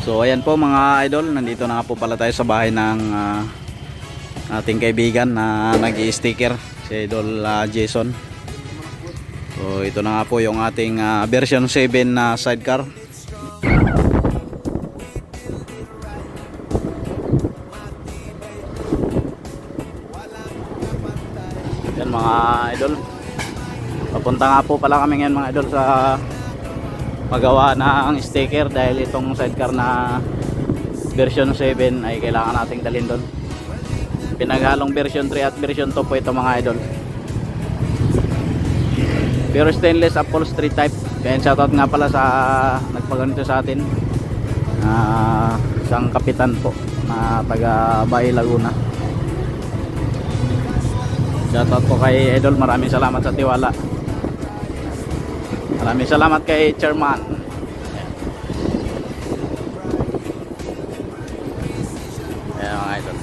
So ayan po mga idol, nandito na nga po pala tayo sa bahay ng ating kaibigan na nag-i-sticker, si Idol Jason. So ito na nga po yung ating version 7 na sidecar. Yan mga idol, papunta nga po pala kami ngayon mga idol sa paggawa ng sticker, dahil itong sidecar na version 7 ay kailangan nating dalhin doon. Pinaghalong version 3 at version 2 po ito mga idol. Pero stainless upholstery type. Kaya shoutout nga pala sa nagpaganito sa atin, isang kapitan po na taga Bay Laguna. Shoutout po kay idol, maraming salamat sa tiwala. Maraming salamat kay chairman. Ayan mga idol.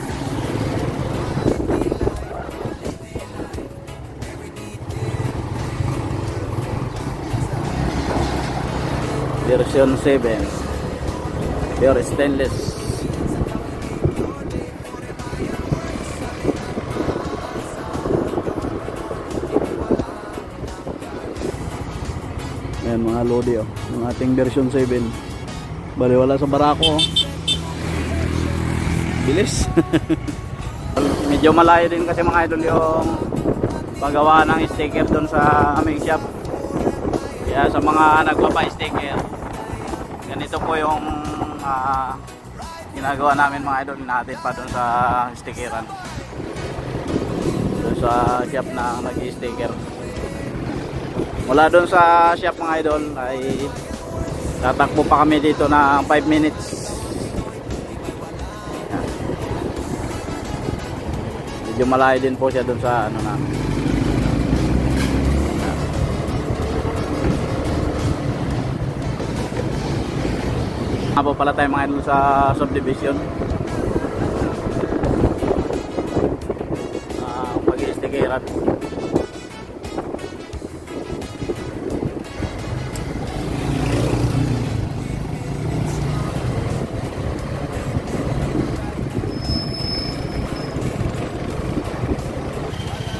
Version 7 pure stainless. Ayan mga lodi, oh, yung ating version 7. Bali wala sa barako, oh. Bilis. Medyo malayo din kasi mga idol yung paggawa ng sticker doon sa aming shop. Kaya sa mga nagpapa-sticker, ganito po yung ginagawa namin mga idol, natin pa doon sa stickeran, doon sa shop na nag-i-sticker. Mula doon sa shop mga idol ay tatakbo pa kami dito na 5 minutes. Yan. Medyo malayo din po siya doon sa ano namin. Nga po pala tayo mga idol sa subdivision, mag-i-stickeran.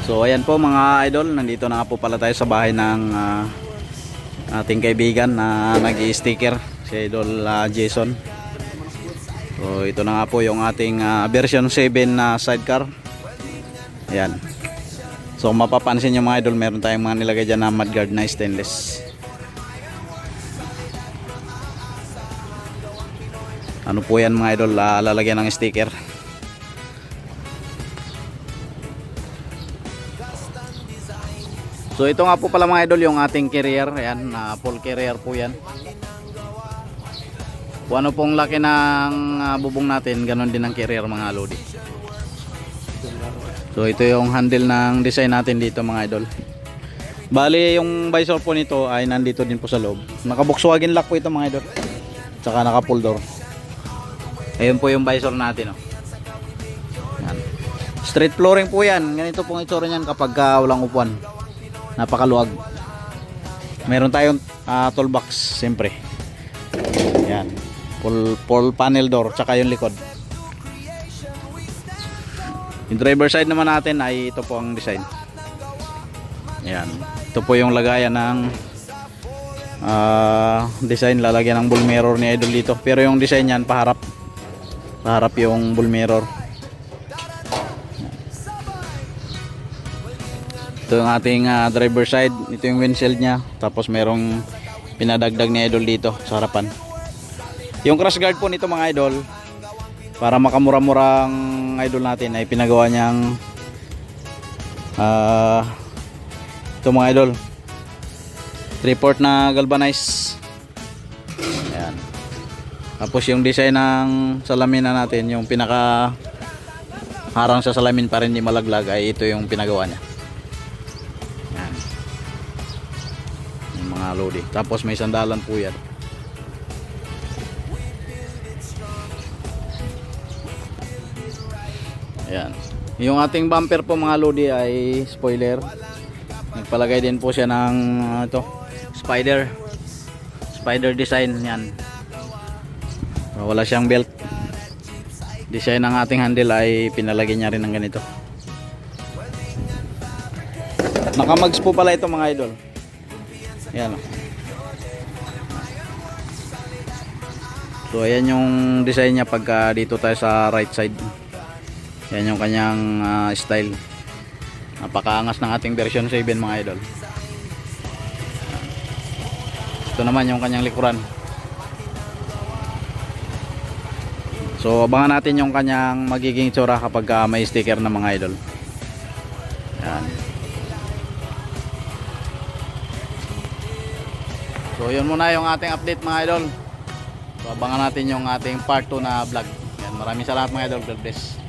So ayan po mga idol, nandito na nga po pala tayo sa bahay ng ating kaibigan na nag-i-sticker, si Idol Jason. So ito na nga po yung ating version 7 na sidecar. Ayan. So mapapansin nyo mga idol, meron tayong mga nilagay dyan na mudguard na stainless. Ano po yan mga idol, lalagyan ng sticker. So ito nga po pala mga idol yung ating carrier. Ayan, full carrier po yan. Kung ano pong laki ng bubong natin, ganon din ang carrier mga lodi. So ito yung handle ng design natin dito mga idol. Bali yung visor po nito ay nandito din po sa loob. Naka Volkswagen lock po ito mga idol, tsaka naka pull door. Ayun po yung visor natin, oh. Yan. Straight flooring po yan. Ganito pong itsura niyan kapag walang upuan. Napakaluwag. Meron tayong toolbox siyempre. Yan, full panel door, tsaka yung likod. Yung driver side naman natin ay ito po ang design. Yan, ito po yung lagayan ng design, lalagyan ng bull mirror ni idol dito. Pero yung design yan paharap yung bull mirror. Ito yung ating driver side. Ito yung windshield nya. Tapos merong pinadagdag ni idol dito sa harapan. Yung crash guard po nito mga idol, para makamura-murang idol natin, ay pinagawa niyang ito mga idol, 3/4 na galvanized. Ayan. Tapos yung design ng salamin na natin, yung pinaka harang sa salamin para hindi malaglag, ay ito yung pinagawa niya. Lodi. Tapos may sandalan po yan. Ayan. Yung ating bumper po mga lodi ay spoiler. Nagpalagay din po siya ng spider design yan. Wala siyang belt. Design ng ating handle ay pinalagay niya rin ng ganito. Nakamags po pala ito mga idol. Yan o. So ayan yung design niya pagka dito tayo sa right side. Yan yung kanyang style. Napakaangas ng ating version 7 mga idol. Ito naman yung kanyang likuran. So abangan natin yung kanyang magiging itsura kapag may sticker na mga idol. Yan. So yun muna yung ating update mga idol. So abangan natin yung ating part 2 na vlog. Yan, maraming salamat mga idol. God bless.